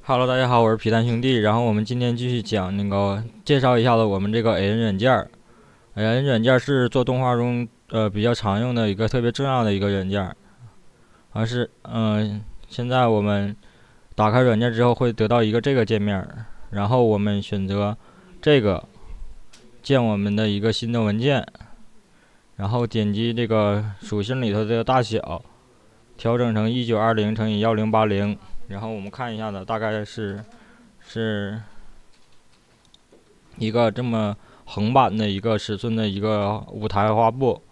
Hello，大家好，我是皮蛋兄弟。然后我们今天继续讲介绍一下子我们这个 AN 软件儿。AN 软件是做动画中比较常用的一个特别重要的一个软件。现在我们打开软件之后会得到一个这个界面，然后我们选择这个建我们的一个新的文件，然后点击这个属性里头的大小，调整成1920乘以1080。然后我们看一下子，大概是一个这么横版的一个尺寸的一个舞台画布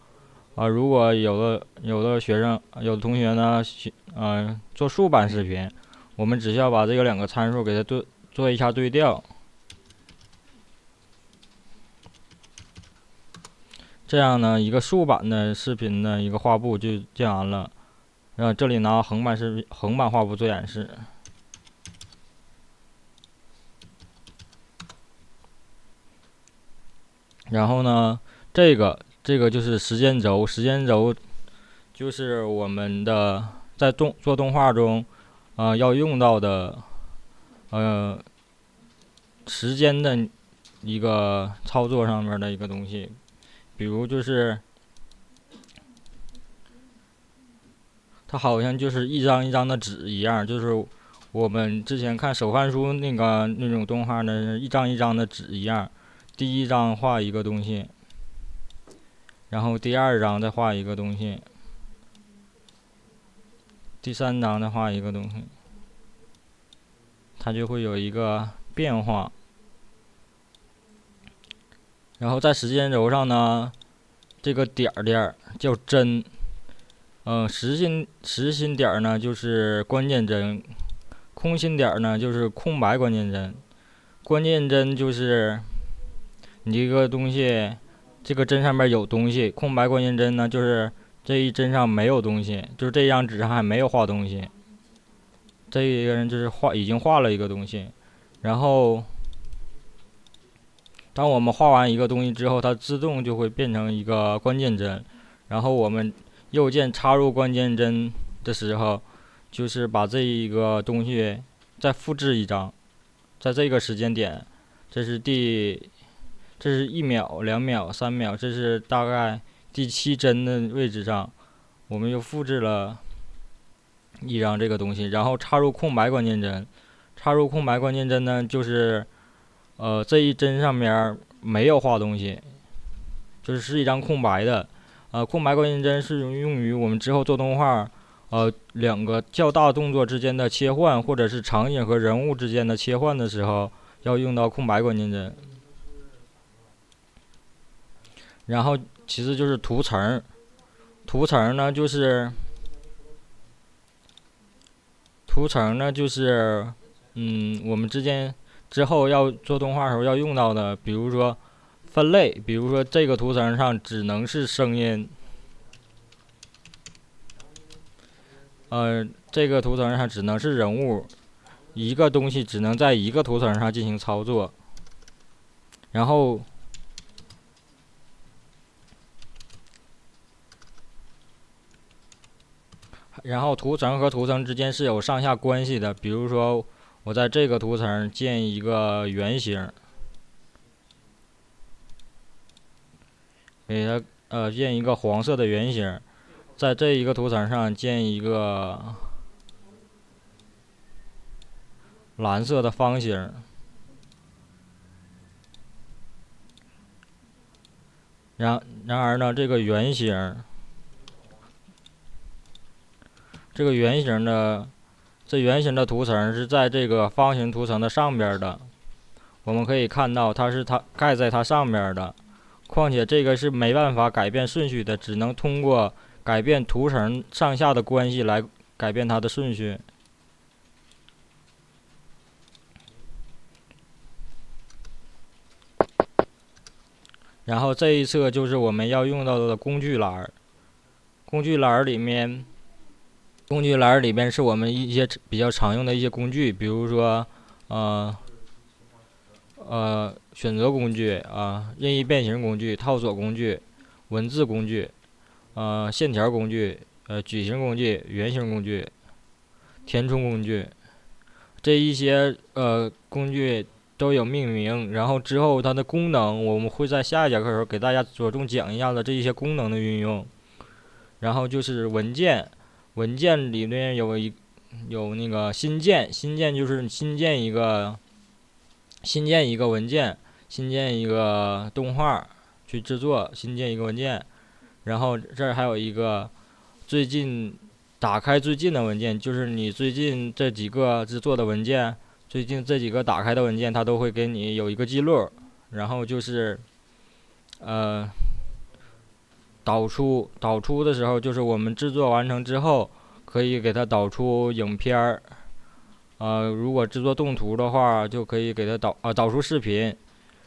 如果有的学生有的同学呢做竖版视频，我们只需要把这个两个参数给它做一下对调，这样呢一个竖版的视频的一个画布就建完了。这里拿横版画布做演示。然后呢，这个就是时间轴，时间轴就是我们的在做动画中，要用到的时间的一个操作上面的一个东西，比如就是它好像就是一张一张的纸一样，就是我们之前看手看书那种动画呢，一张一张的纸一样，第一张画一个东西。然后第二张再画一个东西，第三张再画一个东西，它就会有一个变化。然后在时间轴上呢，这个点儿叫针，实心点呢就是关键帧，空心点呢就是空白关键帧。关键帧就是你这个东西，这个针上面有东西，空白关键帧呢就是这一帧上没有东西，就是这张纸上还没有画东西。这一个人就是已经画了一个东西，然后当我们画完一个东西之后，它自动就会变成一个关键帧。然后我们右键插入关键帧的时候，就是把这一个东西再复制一张，在这个时间点，这是1秒、2秒、3秒，这是大概第7帧的位置上，我们又复制了一张这个东西，然后插入空白关键帧。插入空白关键帧呢，就是这一帧上面没有画东西，是一张空白的。空白关键帧是用于我们之后做动画，两个较大动作之间的切换，或者是场景和人物之间的切换的时候，要用到空白关键帧。然后其次就是图层，图层呢就是我们之后要做动画时候要用到的，比如说分类，比如说这个图层上只能是声音，这个图层上只能是人物，一个东西只能在一个图层上进行操作。然后图层和图层之间是有上下关系的，比如说我在这个图层建一个圆形，给它建一个黄色的圆形，在这一个图层上建一个蓝色的方形。然而呢，这个圆形的图层是在这个方形图层的上边的，我们可以看到它盖在它上边的。况且这个是没办法改变顺序的，只能通过改变图层上下的关系来改变它的顺序。然后这一侧就是我们要用到的工具栏，工具栏里面是我们一些比较常用的一些工具，比如说选择工具任意变形工具、套索工具、文字工具、线条工具、矩形工具、圆形工具、填充工具。这一些工具都有命名，然后之后它的功能我们会在下一节课的时候给大家着重讲一下子这一些功能的运用。然后就是文件，文件里面有那个新建，新建就是新建一个文件，新建一个动画去制作，新建一个文件。然后这儿还有一个最近打开最近的文件，就是你最近这几个制作的文件，最近这几个打开的文件，它都会给你有一个记录。然后就是导出的时候，就是我们制作完成之后，可以给它导出影片儿。如果制作动图的话，就可以给它导出视频；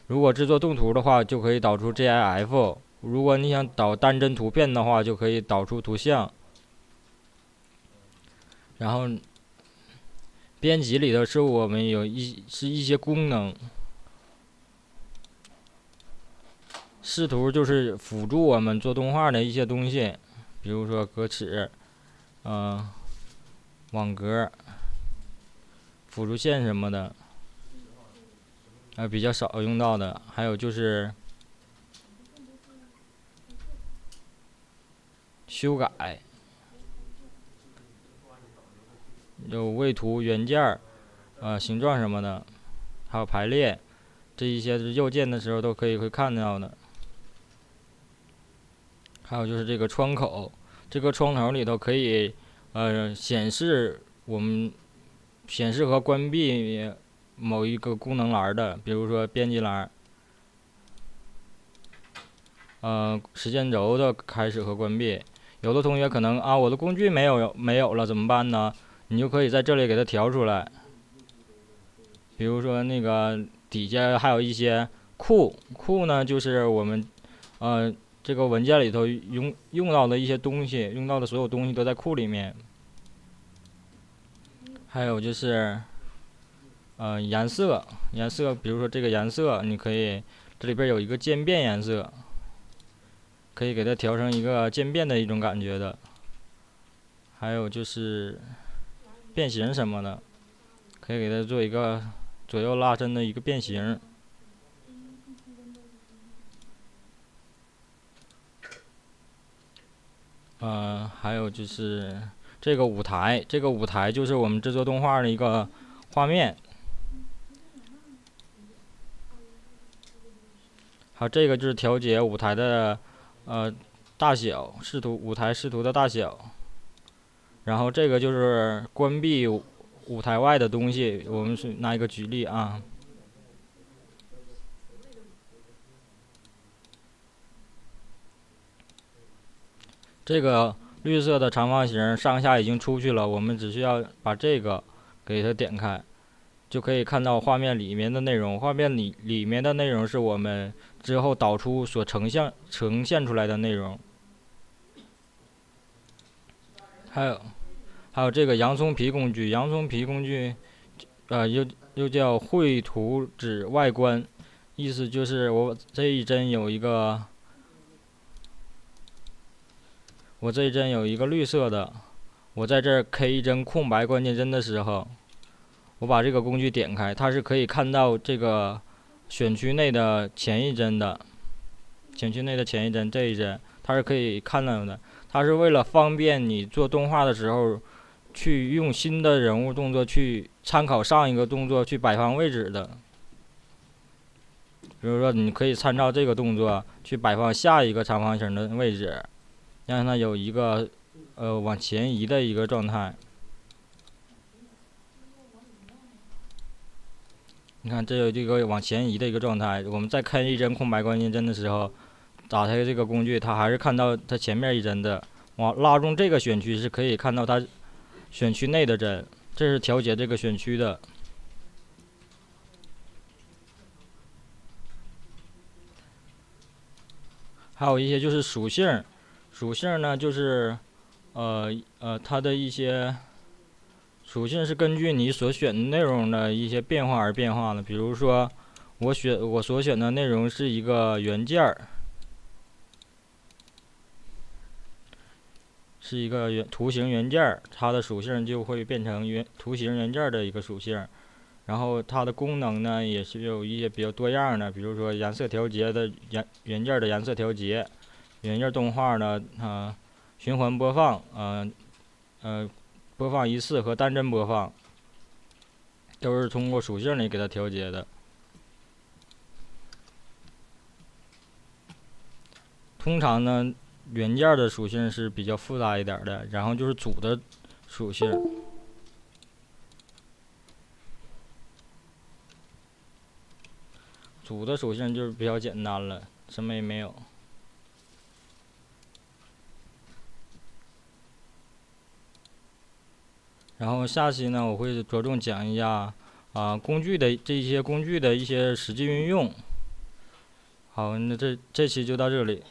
如果制作动图的话，就可以导出 GIF；如果你想导单帧图片的话，就可以导出图像。然后编辑里头是我们一些功能，视图就是辅助我们做动画的一些东西，比如说格尺、网格、辅助线什么的，比较少用到的。还有就是修改，有位图、元件儿、形状什么的，还有排列，这一些是右键的时候都会看到的。还有就是这个窗口，这个窗口里头可以显示和关闭某一个功能栏的，比如说编辑栏，时间轴的开始和关闭。有的同学可能我的工具没有了怎么办呢？你就可以在这里给它调出来。比如说那个底下还有一些库呢，就是我们这个文件里头用到的一些东西，用到的所有东西都在库里面。还有就是颜色，比如说这个颜色，你可以这里边有一个渐变颜色，可以给它调成一个渐变的一种感觉的。还有就是变形什么的，可以给它做一个左右拉伸的一个变形。还有就是这个舞台，就是我们制作动画的一个画面。还有这个就是调节舞台的大小，舞台视图的大小。然后这个就是关闭舞台外的东西，我们是拿一个举例啊。这个绿色的长方形上下已经出去了，我们只需要把这个给它点开，就可以看到画面里面的内容。画面里面的内容是我们之后导出所呈现出来的内容。还有这个洋葱皮工具，又叫绘图纸外观，意思就是我这一帧有一个绿色的，我在这儿 K 一帧空白关键帧的时候，我把这个工具点开，它是可以看到这个选区内的前一帧这一帧，它是可以看到的。它是为了方便你做动画的时候，去用新的人物动作去参考上一个动作去摆放位置的。比如说，你可以参照这个动作去摆放下一个长方形的位置，让它有一个往前移的一个状态。你看，这有这个往前移的一个状态。我们再开一帧空白关键帧的时候，打开这个工具，它还是看到它前面一帧的。往拉中这个选区是可以看到它选区内的帧，这是调节这个选区的。还有一些就是属性呢就是它的一些属性是根据你所选的内容的一些变化而变化的。比如说我所选的内容是一个元件儿，是一个图形元件，它的属性就会变成图形元件的一个属性。然后它的功能呢，也是有一些比较多样的，比如说颜色调节的元件的颜色调节，元件动画呢，循环播放，播放一次和单帧播放，都是通过属性里给它调节的。通常呢，元件的属性是比较复杂一点的，然后就是组的属性。组的属性就是比较简单了，什么也没有。然后下期呢，我会着重讲一下工具的这些工具的一些实际运用。好，那这期就到这里。